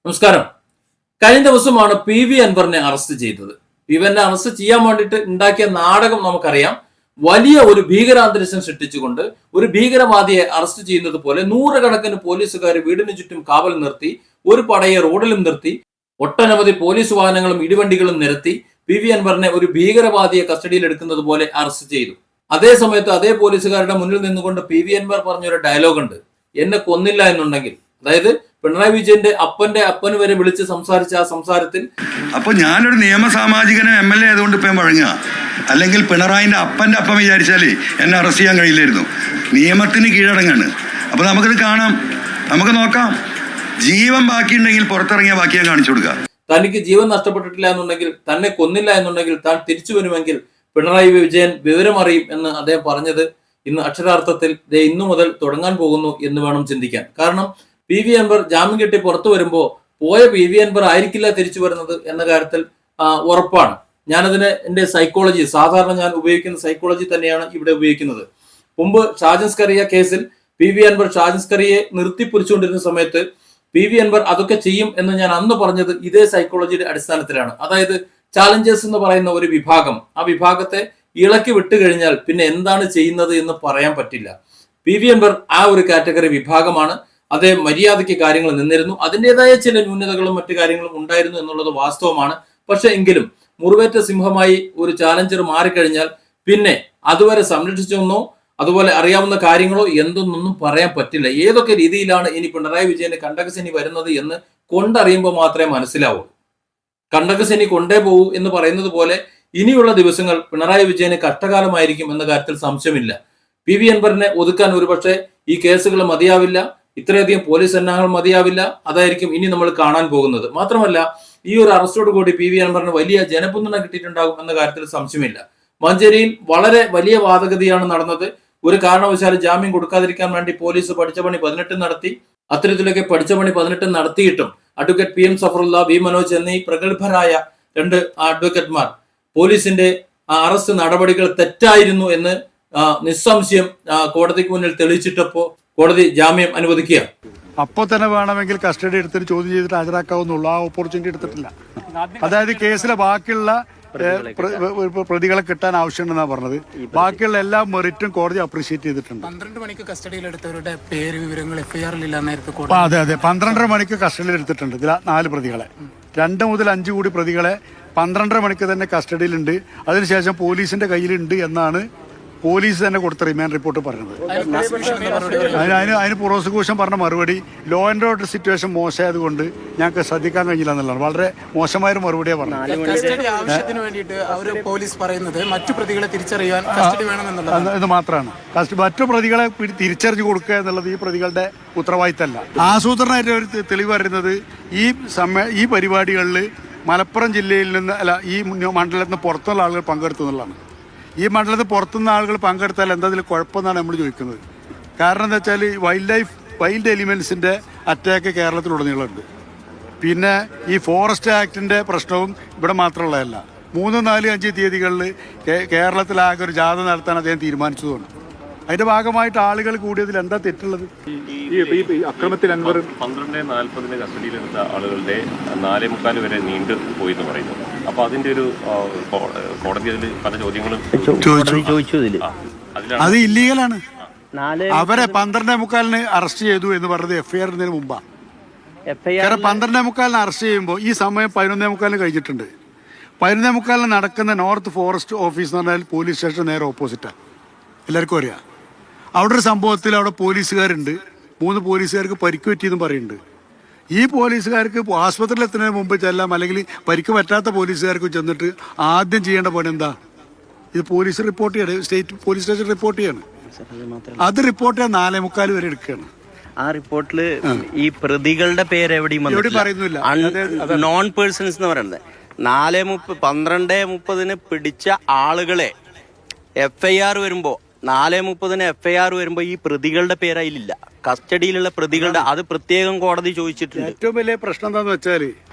നമസ്കാരം. കഴിഞ്ഞ ദിവസമാണ് PV അൻവറിനെ അറസ്റ്റ് ചെയ്തത്. PV അൻവറിനെ അറസ്റ്റ് ചെയ്യാൻ വേണ്ടിയിട്ട് ഉണ്ടാക്കിയ നാടകം നമുക്കറിയാം. വലിയ ഒരു ഭീകരാന്തരീക്ഷം സൃഷ്ടിച്ചുകൊണ്ട് ഒരു ഭീകരവാദിയെ അറസ്റ്റ് ചെയ്യുന്നത് പോലെ നൂറുകണക്കിന് പോലീസുകാർ വീടിന് ചുറ്റും കാവൽ നിർത്തി, ഒരു പടയെ റോഡിലും നിർത്തി, ഒട്ടനവധി പോലീസ് വാഹനങ്ങളും ഇടിവണ്ടികളും നിരത്തി PV അൻവറിനെ ഒരു ഭീകരവാദിയെ കസ്റ്റഡിയിൽ എടുക്കുന്നത് പോലെ അറസ്റ്റ് ചെയ്തു. അതേ സമയത്ത് അതേ പോലീസുകാരുടെ മുന്നിൽ നിന്നുകൊണ്ട് PV അൻവർ പറഞ്ഞൊരു ഡയലോഗ് ഉണ്ട്, എന്നെ കൊന്നില്ല എന്നുണ്ടെങ്കിൽ, അതായത് പിണറായി വിജയന്റെ അപ്പന് വരെ വിളിച്ച് സംസാരിച്ച ആ സംസാരത്തിൽ, അപ്പൊ ഞാനൊരു നിയമസാമാജികനും MLA ആയതുകൊണ്ട് ഇപ്പം വഴങ്ങുക, അല്ലെങ്കിൽ പിണറായിന്റെ അപ്പന്റെ അപ്പം വിചാരിച്ചാലേ എന്നെ അറസ്റ്റ് ചെയ്യാൻ കഴിയില്ലായിരുന്നു. നിയമത്തിന് കീഴടങ്ങാണ്. അപ്പൊ നമുക്കിത് കാണാം, നമുക്ക് നോക്കാം. ജീവൻ ബാക്കിയുണ്ടെങ്കിൽ പുറത്തിറങ്ങിയ ബാക്കി ഞാൻ കാണിച്ചു കൊടുക്കുക. തനിക്ക് ജീവൻ നഷ്ടപ്പെട്ടിട്ടില്ല എന്നുണ്ടെങ്കിൽ, തന്നെ കൊന്നില്ല എന്നുണ്ടെങ്കിൽ, താൻ തിരിച്ചു വരുമെങ്കിൽ പിണറായി വിജയൻ വിവരമറിയും എന്ന് അദ്ദേഹം പറഞ്ഞത് ഇന്ന് അക്ഷരാർത്ഥത്തിൽ ഇന്നു മുതൽ തുടങ്ങാൻ പോകുന്നു എന്ന് വേണം ചിന്തിക്കാൻ. കാരണം PV അൻവർ ജാമ്യം കിട്ടി പുറത്തു വരുമ്പോൾ പോയ PV അൻവർ ആയിരിക്കില്ല തിരിച്ചു വരുന്നത് എന്ന കാര്യത്തിൽ ഉറപ്പാണ്. ഞാനതിന് എൻ്റെ സൈക്കോളജി, സാധാരണ ഞാൻ ഉപയോഗിക്കുന്ന സൈക്കോളജി തന്നെയാണ് ഇവിടെ ഉപയോഗിക്കുന്നത്. മുമ്പ് ഷാജൻസ്കറിയ കേസിൽ PV അൻവർ ഷാജൻസ്കറിയെ നിർത്തിപ്പൊരിച്ചുകൊണ്ടിരുന്ന സമയത്ത് PV അൻവർ അതൊക്കെ ചെയ്യും എന്ന് ഞാൻ അന്ന് പറഞ്ഞത് ഇതേ സൈക്കോളജിയുടെ അടിസ്ഥാനത്തിലാണ്. അതായത് ചാലഞ്ചേഴ്സ് എന്ന് പറയുന്ന ഒരു വിഭാഗം, ആ വിഭാഗത്തെ ഇളക്കി വിട്ടു കഴിഞ്ഞാൽ പിന്നെ എന്താണ് ചെയ്യുന്നത് എന്ന് പറയാൻ പറ്റില്ല. PV അൻവർ ആ ഒരു കാറ്റഗറി വിഭാഗമാണ്. അതേ മര്യാദയ്ക്ക് കാര്യങ്ങൾ നിന്നിരുന്നു. അതിൻ്റെതായ ചില ന്യൂനതകളും മറ്റു കാര്യങ്ങളും ഉണ്ടായിരുന്നു എന്നുള്ളത് വാസ്തവമാണ്. പക്ഷെ എങ്കിലും മുറിവേറ്റ സിംഹമായി ഒരു ചാലഞ്ചർ മാറിക്കഴിഞ്ഞാൽ പിന്നെ അതുവരെ സംരക്ഷിച്ചെന്നോ അതുപോലെ അറിയാവുന്ന കാര്യങ്ങളോ എന്തെന്നൊന്നും പറയാൻ പറ്റില്ല. ഏതൊക്കെ രീതിയിലാണ് ഇനി പിണറായി വിജയന്റെ കണ്ടകശനി വരുന്നത് എന്ന് കൊണ്ടറിയുമ്പോൾ മാത്രമേ മനസ്സിലാവൂ. കണ്ടകശനി കൊണ്ടേ പോകൂ എന്ന് പറയുന്നത് പോലെ ഇനിയുള്ള ദിവസങ്ങൾ പിണറായി വിജയന് കഷ്ടകാലമായിരിക്കും എന്ന കാര്യത്തിൽ സംശയമില്ല. PV അൻവറിനെ ഒതുക്കാൻ ഒരുപക്ഷെ ഈ കേസുകൾ മതിയാവില്ല, ഇത്രയധികം പോലീസ് സന്നാഹങ്ങൾ മതിയാവില്ല. അതായിരിക്കും ഇനി നമ്മൾ കാണാൻ പോകുന്നത്. മാത്രമല്ല, ഈ ഒരു അറസ്റ്റോട് കൂടി PV അൻവറിന് വലിയ ജനപിന്തുണ കിട്ടിയിട്ടുണ്ടാകും എന്ന കാര്യത്തിൽ സംശയമില്ല. മഞ്ചേരിയിൽ വളരെ വലിയ വാദഗതിയാണ് നടന്നത്. ഒരു കാരണവശാലും ജാമ്യം കൊടുക്കാതിരിക്കാൻ വേണ്ടി പോലീസ് പഠിച്ച പണി 18 നടത്തി. അത്തരത്തിലൊക്കെ പഠിച്ച പണി 18 നടത്തിയിട്ടും advocate PM Safarulla, V Manoj എന്നീ പ്രഗത്ഭരായ 2 അഡ്വക്കേറ്റ്മാർ പോലീസിന്റെ അറസ്റ്റ് നടപടികൾ തെറ്റായിരുന്നു എന്ന് നിസ്സംശയം കോടതിക്ക് മുന്നിൽ തെളിയിച്ചിട്ടപ്പോ കോടതി ജാമ്യം അനുവദിക്കുക. അപ്പോൾ തന്നെ വേണമെങ്കിൽ കസ്റ്റഡി എടുത്തിട്ട് ചോദ്യം ചെയ്തിട്ട് ഹാജരാക്കാവുന്നുള്ളൂ. ആ ഓപ്പർച്യൂണിറ്റി എടുത്തിട്ടില്ല. അതായത് കേസിലെ ബാക്കിയുള്ള പ്രതികളെ കിട്ടാൻ ആവശ്യമുണ്ടെന്നാണ് പറഞ്ഞത്. ബാക്കിയുള്ള എല്ലാ മെറിറ്റും കോടതി അപ്രീഷിയേറ്റ് ചെയ്തിട്ടുണ്ട്. 12 മണിക്ക് കസ്റ്റഡിയിലെടുത്തവരുടെ പേര് വിവരങ്ങൾ FIR-ൽ അതെ 12:30 മണിക്ക് കസ്റ്റഡിയിൽ എടുത്തിട്ടുണ്ട്. ഇതിൽ 4 പ്രതികളെ, 2 മുതൽ 5 കൂടി പ്രതികളെ 12:30 മണിക്ക് തന്നെ കസ്റ്റഡിയിലുണ്ട്. അതിനുശേഷം പോലീസിന്റെ കയ്യിലുണ്ട് എന്നാണ് പോലീസ് തന്നെ കൊടുത്ത റിമാൻഡ് റിപ്പോർട്ട് പറഞ്ഞത്. അതിന് പ്രോസിക്യൂഷൻ പറഞ്ഞ മറുപടി, ലോ ആൻഡ് ഓർഡർ സിറ്റുവേഷൻ മോശമായതുകൊണ്ട് ഞങ്ങൾക്ക് ശ്രദ്ധിക്കാൻ കഴിഞ്ഞില്ല എന്നുള്ളതാണ്. വളരെ മോശമായൊരു മറുപടിയാണ് പറഞ്ഞത്. ഇത് മാത്രമാണ് മറ്റു പ്രതികളെ തിരിച്ചറിഞ്ഞു കൊടുക്കുക എന്നുള്ളത് ഈ പ്രതികളുടെ ഉത്തരവാദിത്തമല്ല. ആസൂത്രണമായിട്ട് ഒരു തെളിവ് പറയുന്നത് ഈ പരിപാടികളിൽ മലപ്പുറം ജില്ലയിൽ നിന്ന് ഈ മണ്ഡലത്തിൽ നിന്ന് പുറത്തുള്ള ആളുകൾ പങ്കെടുത്തു എന്നുള്ളതാണ്. ഈ മണ്ഡലത്തിൽ പുറത്തുനിന്ന് ആളുകൾ പങ്കെടുത്താൽ എന്താ ഇതിൽ കുഴപ്പമെന്നാണ് നമ്മൾ ചോദിക്കുന്നത്. കാരണം എന്താ വെച്ചാൽ വൈൽഡ് എലിമെൻസിൻ്റെ അറ്റാക്ക് കേരളത്തിലുടനീളമുണ്ട്. പിന്നെ ഈ ഫോറസ്റ്റ് ആക്ടിൻ്റെ പ്രശ്നവും ഇവിടെ മാത്രമുള്ളതല്ല. 3, 4, 5 തീയതികളിൽ കേരളത്തിലാകെ ഒരു ജാഥ നടത്താൻ അദ്ദേഹം തീരുമാനിച്ചതുകൊണ്ട് അതിന്റെ ഭാഗമായിട്ട് ആളുകൾ കൂടിയതിൽ എന്താ തെറ്റുള്ളത്? ഈ അക്രമത്തിൽ 12:40 കസ്റ്റഡിയിലെടുത്ത ആളുകളുടെ 4:45 വരെ നീണ്ടു പോയി എന്ന് പറയുന്നു. അപ്പൊ അതിന്റെ ഒരു കോടതി അതിൽ പല ചോദ്യങ്ങളും ചോദിച്ചു. അത് ഇല്ലീഗലാണ്. അവരെ 12:45 അറസ്റ്റ് ചെയ്തു എന്ന് പറഞ്ഞത് FIR ഇടുന്നതിന് മുമ്പാ. 12:45 അറസ്റ്റ് ചെയ്യുമ്പോൾ ഈ സമയം 11:45 കഴിഞ്ഞിട്ടുണ്ട്. 11:45 നടക്കുന്ന നോർത്ത് ഫോറസ്റ്റ് ഓഫീസ് എന്ന് പറഞ്ഞാൽ പോലീസ് സ്റ്റേഷൻ നേരെ ഓപ്പോസിറ്റാണ്. എല്ലാവർക്കും അറിയാം. അവിടെ ഒരു സംഭവത്തിൽ അവിടെ പോലീസുകാരുണ്ട്. 3 പോലീസുകാർക്ക് പരിക്ക് പറ്റിയെന്നും പറയുന്നുണ്ട്. ഈ പോലീസുകാർക്ക് ആശുപത്രിയിൽ എത്തുന്നതിന് മുമ്പ് ചെല്ലാം, അല്ലെങ്കിൽ പരിക്ക് പറ്റാത്ത പോലീസുകാർക്ക് ചെന്നിട്ട് ആദ്യം ചെയ്യേണ്ട പണി എന്താ? ഇത് പോലീസ് റിപ്പോർട്ട് ചെയ്യണം, സ്റ്റേറ്റ് പോലീസ് സ്റ്റേഷൻ റിപ്പോർട്ട് ചെയ്യണം. അത് റിപ്പോർട്ട് ചെയ്യാൻ 4:45 വരെ എടുക്കുകയാണ്. ആ റിപ്പോർട്ടില് ഈ പ്രതികളുടെ പേര് എവിടെയും പറയുന്നില്ല. നോൺ പേഴ്സൺസ് എന്ന് പറയുന്നത് 12:30 പിടിച്ച ആളുകളെ FIR വരുമ്പോ 4:30 FIR വരുമ്പോ ഈ പ്രതികളുടെ പേര് അതിലില്ല. കസ്റ്റഡിയിലുള്ള പ്രതികളുടെ അത് പ്രത്യേകം കോടതി ചോദിച്ചിട്ടുണ്ട്. ഏറ്റവും വലിയ പ്രശ്നം എന്താന്ന് വെച്ചാൽ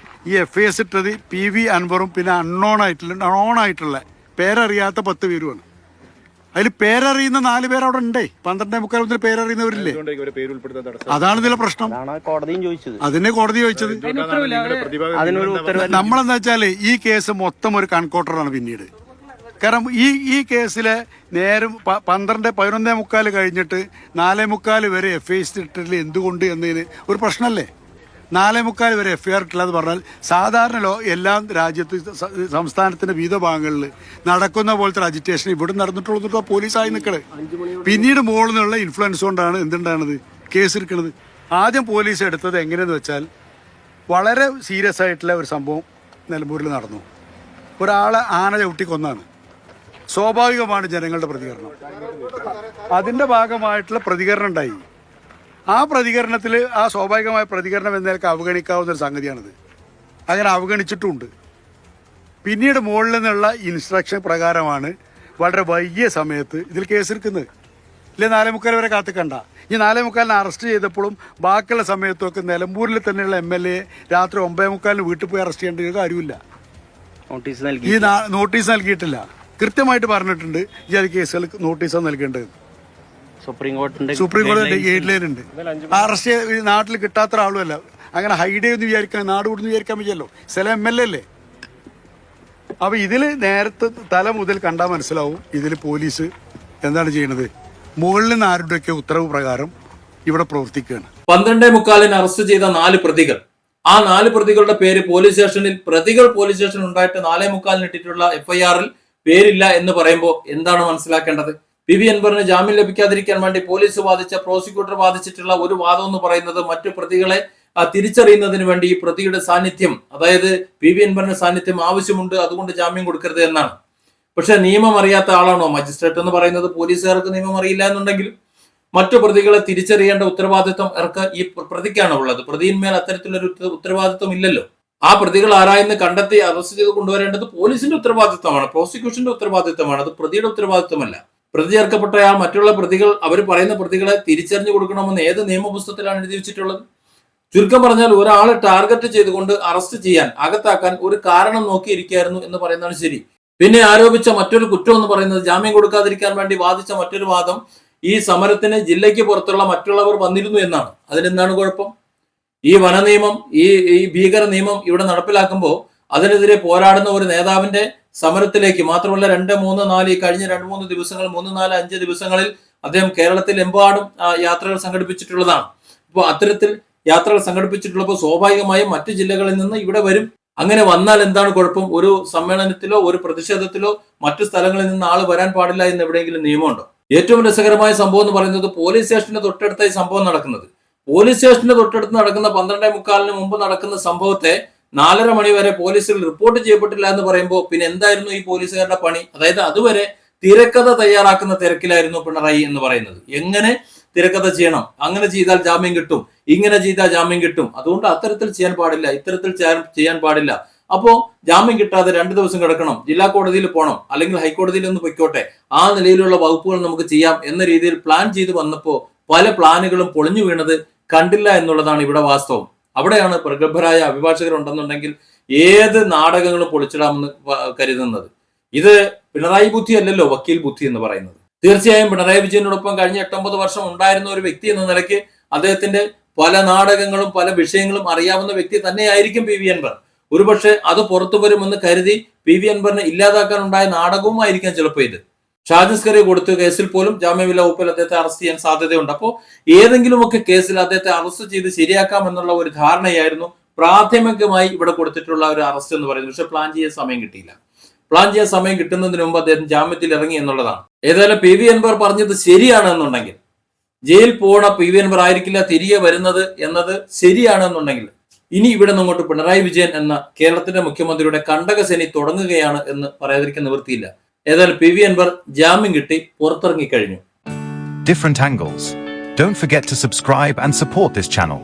ഈ FIS ഇട്ടത് PV അൻവറും പിന്നെ അൺനോൺ ആയിട്ടുള്ള പേരറിയാത്ത 10 പേരുമാണ്. അതിൽ പേരറിയുന്ന 4 പേര് അവിടെ ഉണ്ടേ. 12:45 മുതൽ പേരറിയുന്നവരില്ലേ? അതാണ് ഇതിലെ പ്രശ്നം. കോടതിയും ചോദിച്ചത്, അതിനെ കോടതി ചോദിച്ചത്. അതിനൊരു ഉത്തരവ് നമ്മളെന്താ വെച്ചാല് ഈ കേസ് മൊത്തം ഒരു കൺകോട്ടറാണ് പിന്നീട്. കാരണം ഈ കേസിലെ നേരം 11:45 കഴിഞ്ഞിട്ട് 4:45 വരെ FIR ഇട്ടില്ല എന്തുകൊണ്ട് എന്നതിന് ഒരു പ്രശ്നമല്ലേ? 4:45 വരെ FIR ഇട്ടില്ല എന്ന് പറഞ്ഞാൽ സാധാരണ എല്ലാ രാജ്യത്ത് സംസ്ഥാനത്തിന്റെ വിവിധ ഭാഗങ്ങളിൽ നടക്കുന്ന പോലത്തെ അജിറ്റേഷൻ ഇവിടെ നടന്നിട്ടുള്ളൂ. പോലീസായി നിൽക്കണത് പിന്നീട് മുകളിൽ നിന്നുള്ള ഇൻഫ്ലുവൻസ് കൊണ്ടാണ് എന്തുണ്ടാണത് കേസ് എടുക്കുന്നത്. ആദ്യം പോലീസ് എടുത്തത് എങ്ങനെയെന്ന് വെച്ചാൽ വളരെ സീരിയസ് ആയിട്ടുള്ള ഒരു സംഭവം നിലമ്പൂരിൽ നടന്നു. ഒരാളെ ആന ചവിട്ടി കൊന്നാണ്. സ്വാഭാവികമാണ് ജനങ്ങളുടെ പ്രതികരണം. അതിൻ്റെ ഭാഗമായിട്ടുള്ള പ്രതികരണം ഉണ്ടായി. ആ പ്രതികരണത്തിൽ ആ സ്വാഭാവികമായ പ്രതികരണം എന്നതിലേക്ക് അവഗണിക്കാവുന്ന ഒരു സംഗതിയാണിത്. അങ്ങനെ അവഗണിച്ചിട്ടുമുണ്ട്. പിന്നീട് മുകളിൽ നിന്നുള്ള ഇൻസ്ട്രക്ഷൻ പ്രകാരമാണ് വളരെ വൈകിയ സമയത്ത് ഇതിൽ കേസെടുക്കുന്നത്. ഇല്ലേ 4:45 വരെ കാത്തിക്കണ്ട. ഈ 4:45 അറസ്റ്റ് ചെയ്തപ്പോഴും ബാക്കിയുള്ള സമയത്തൊക്കെ നിലമ്പൂരിൽ തന്നെയുള്ള MLA രാത്രി 9:45 വീട്ടിൽ പോയി അറസ്റ്റ് ചെയ്യേണ്ട ഒരു കാര്യമില്ല. ഈ നോട്ടീസ് നൽകിയിട്ടില്ല. കൃത്യമായിട്ട് പറഞ്ഞിട്ടുണ്ട് ഈ അത് കേസുകൾ നോട്ടീസാണ് നൽകേണ്ടത്. സുപ്രീം കോടതിയുടെ ഗൈഡ് ലൈൻ ഉണ്ട്. അറസ്റ്റ് നാട്ടിൽ കിട്ടാത്ത ആളുമല്ല. അങ്ങനെ ഹൈഡ് ചെയ്യുമെന്ന് വിചാരിക്കാൻ, നാട് വിടുന്ന് വിചാരിക്കാൻ പറ്റില്ലല്ലോ. സ്ഥലം MLA അല്ലേ? അപ്പൊ ഇതിൽ നേരത്തെ തല മുതൽ കണ്ടാൽ മനസ്സിലാവും ഇതിൽ പോലീസ് എന്താണ് ചെയ്യുന്നത്. മുകളിൽ നിന്ന് ആരുടെയൊക്കെ ഉത്തരവ് പ്രകാരം ഇവിടെ പ്രവർത്തിക്കുകയാണ്. 12:45 അറസ്റ്റ് ചെയ്ത 4 പ്രതികൾ, ആ 4 പ്രതികളുടെ പേര് പോലീസ് സ്റ്റേഷനിൽ പോലീസ് സ്റ്റേഷനിൽ ഉണ്ടായിട്ട് 4:45 ഇട്ടിട്ടുള്ള FIR-ൽ പേരില്ല എന്ന് പറയുമ്പോൾ എന്താണ് മനസ്സിലാക്കേണ്ടത്? PV അൻവറിന് ജാമ്യം ലഭിക്കാതിരിക്കാൻ വേണ്ടി പോലീസ് പ്രോസിക്യൂട്ടർ വാദിച്ചിട്ടുള്ള ഒരു വാദം എന്ന് പറയുന്നത് മറ്റു പ്രതികളെ തിരിച്ചറിയുന്നതിന് വേണ്ടി ഈ പ്രതിയുടെ സാന്നിധ്യം, അതായത് PV അൻവറിന്റെ സാന്നിധ്യം ആവശ്യമുണ്ട്, അതുകൊണ്ട് ജാമ്യം കൊടുക്കരുത് എന്നാണ്. പക്ഷെ നിയമം അറിയാത്ത ആളാണോ മജിസ്ട്രേറ്റ് എന്ന് പറയുന്നത്? പോലീസുകാർക്ക് നിയമം അറിയില്ല എന്നുണ്ടെങ്കിലും മറ്റു പ്രതികളെ തിരിച്ചറിയേണ്ട ഉത്തരവാദിത്വം ഈ പ്രതിക്കാണ് ഉള്ളത്. പ്രതിയിന്മേൽ അത്തരത്തിലൊരു ഉത്തരവാദിത്വം ഇല്ലല്ലോ. ആ പ്രതികൾ ആരായെന്ന് കണ്ടെത്തി അറസ്റ്റ് ചെയ്ത് കൊണ്ടുവരേണ്ടത് പോലീസിന്റെ ഉത്തരവാദിത്വമാണ്, പ്രോസിക്യൂഷന്റെ ഉത്തരവാദിത്വമാണ്. അത് പ്രതിയുടെ ഉത്തരവാദിത്വമല്ല. പ്രതി ചേർക്കപ്പെട്ടയാൾ മറ്റുള്ള പ്രതികൾ അവർ പറയുന്ന പ്രതികളെ തിരിച്ചറിഞ്ഞു കൊടുക്കണമെന്ന് ഏത് നിയമപുസ്തകത്തിലാണ് എഴുതി വെച്ചിട്ടുള്ളത്? ചുരുക്കം പറഞ്ഞാൽ ഒരാളെ ടാർഗറ്റ് ചെയ്തുകൊണ്ട് അറസ്റ്റ് ചെയ്യാൻ, അകത്താക്കാൻ ഒരു കാരണം നോക്കിയിരിക്കുകയായിരുന്നു എന്ന് പറയുന്നതാണ് ശരി. പിന്നെ ആരോപിച്ച മറ്റൊരു കുറ്റം എന്ന് പറയുന്നത് ജാമ്യം കൊടുക്കാതിരിക്കാൻ വേണ്ടി വാദിച്ച മറ്റൊരു വാദം ഈ സമരത്തിന് ജില്ലയ്ക്ക് പുറത്തുള്ള മറ്റുള്ളവർ വന്നിരുന്നു എന്നാണ്. അതിനെന്താണ് കുഴപ്പം? ഈ വനനിയമം, ഈ ഭീകര നിയമം ഇവിടെ നടപ്പിലാക്കുമ്പോൾ അതിനെതിരെ പോരാടുന്ന ഒരു നേതാവിന്റെ സമരത്തിലേക്ക് മാത്രമല്ല 2, 3, 4 ഈ കഴിഞ്ഞ 2-3 ദിവസങ്ങൾ 3, 4, 5 ദിവസങ്ങളിൽ അദ്ദേഹം കേരളത്തിൽ എമ്പാടും യാത്രകൾ സംഘടിപ്പിച്ചിട്ടുള്ളതാണ്. അപ്പോൾ അത്തരത്തിൽ യാത്രകൾ സംഘടിപ്പിച്ചിട്ടുള്ളപ്പോൾ സ്വാഭാവികമായും മറ്റു ജില്ലകളിൽ നിന്ന് ഇവിടെ വരും. അങ്ങനെ വന്നാൽ എന്താണ് കുഴപ്പം? ഒരു സമ്മേളനത്തിലോ ഒരു പ്രതിഷേധത്തിലോ മറ്റു സ്ഥലങ്ങളിൽ നിന്ന് ആൾ വരാൻ പാടില്ല എന്ന് എവിടെയെങ്കിലും നിയമമുണ്ടോ? ഏറ്റവും രസകരമായ സംഭവം എന്ന് പറയുന്നത് പോലീസ് സ്റ്റേഷന്റെ തൊട്ടടുത്തായി സംഭവം നടക്കുന്നത്. പോലീസ് സ്റ്റേഷന്റെ തൊട്ടടുത്ത് നടക്കുന്ന 12:45 മുമ്പ് നടക്കുന്ന സംഭവത്തെ 4:30 മണി വരെ പോലീസിൽ റിപ്പോർട്ട് ചെയ്യപ്പെട്ടില്ല എന്ന് പറയുമ്പോൾ പിന്നെ എന്തായിരുന്നു ഈ പോലീസുകാരുടെ പണി? അതായത് അതുവരെ തിരക്കഥ തയ്യാറാക്കുന്ന തിരക്കിലായിരുന്നു പിണറായി എന്ന് പറയുന്നത്. എങ്ങനെ തിരക്കഥ ചെയ്യണം, അങ്ങനെ ചെയ്താൽ ജാമ്യം കിട്ടും, ഇങ്ങനെ ചെയ്താൽ ജാമ്യം കിട്ടും, അതുകൊണ്ട് അത്തരത്തിൽ ചെയ്യാൻ പാടില്ല, ഇത്തരത്തിൽ ചെയ്യാൻ പാടില്ല. അപ്പോ ജാമ്യം കിട്ടാതെ 2 ദിവസം കിടക്കണം, ജില്ലാ കോടതിയിൽ പോകണം, അല്ലെങ്കിൽ ഹൈക്കോടതിയിൽ ഒന്ന് പൊയ്ക്കോട്ടെ, ആ നിലയിലുള്ള വകുപ്പുകൾ നമുക്ക് ചെയ്യാം എന്ന രീതിയിൽ പ്ലാൻ ചെയ്ത് വന്നപ്പോ പല പ്ലാനുകളും പൊളിഞ്ഞു വീണത് കണ്ടില്ല എന്നുള്ളതാണ് ഇവിടെ വാസ്തവം. അവിടെയാണ് പ്രഗത്ഭരായ അഭിഭാഷകരുണ്ടെന്നുണ്ടെങ്കിൽ ഏത് നാടകങ്ങളും പൊളിച്ചിടാമെന്ന് കരുതുന്നത്. ഇത് പിണറായി ബുദ്ധി അല്ലല്ലോ വക്കീൽ ബുദ്ധി എന്ന് പറയുന്നത്. തീർച്ചയായും പിണറായി വിജയനോടൊപ്പം കഴിഞ്ഞ 8-9 വർഷം ഉണ്ടായിരുന്ന ഒരു വ്യക്തി എന്ന നിലയ്ക്ക് അദ്ദേഹത്തിന്റെ പല നാടകങ്ങളും പല വിഷയങ്ങളും അറിയാവുന്ന വ്യക്തി തന്നെയായിരിക്കും PV അൻവർ. ഒരുപക്ഷെ അത് പുറത്തു വരുമെന്ന് കരുതി PV അൻവറിനെ ഇല്ലാതാക്കാൻ ഉണ്ടായ നാടകവും ആയിരിക്കാം ചിലപ്പോൾ ഇത്. ഷാജിസ്കറി കൊടുത്ത കേസിൽ പോലും ജാമ്യമില്ലാ വകുപ്പിൽ അദ്ദേഹത്തെ അറസ്റ്റ് ചെയ്യാൻ സാധ്യതയുണ്ട്. അപ്പോൾ ഏതെങ്കിലുമൊക്കെ കേസിൽ അദ്ദേഹത്തെ അറസ്റ്റ് ചെയ്ത് ശരിയാക്കാം എന്നുള്ള ഒരു ധാരണയായിരുന്നു പ്രാഥമികമായി ഇവിടെ കൊടുത്തിട്ടുള്ള ഒരു അറസ്റ്റ് എന്ന് പറയുന്നത്. പക്ഷെ പ്ലാൻ ചെയ്യാൻ സമയം കിട്ടിയില്ല. പ്ലാൻ ചെയ്യാൻ സമയം കിട്ടുന്നതിന് മുമ്പ് അദ്ദേഹം ജാമ്യത്തിൽ ഇറങ്ങി എന്നുള്ളതാണ്. ഏതായാലും PV അൻവർ പറഞ്ഞത് ശരിയാണെന്നുണ്ടെങ്കിൽ, ജയിൽ പോണ PV അൻവർ ആയിരിക്കില്ല തിരികെ വരുന്നത് എന്നത് ശരിയാണെന്നുണ്ടെങ്കിൽ, ഇനി ഇവിടെ നിന്നങ്ങോട്ട് പിണറായി വിജയൻ എന്ന കേരളത്തിന്റെ മുഖ്യമന്ത്രിയുടെ കണ്ടകസേനി തുടങ്ങുകയാണ് എന്ന് പറയാതിരിക്കാൻ നിവൃത്തിയില്ല. ഏതായാലും PV അൻവർ ജാമ്യം കിട്ടി പുറത്തിറങ്ങിക്കഴിഞ്ഞു. Different angles. Don't forget to subscribe and support this channel.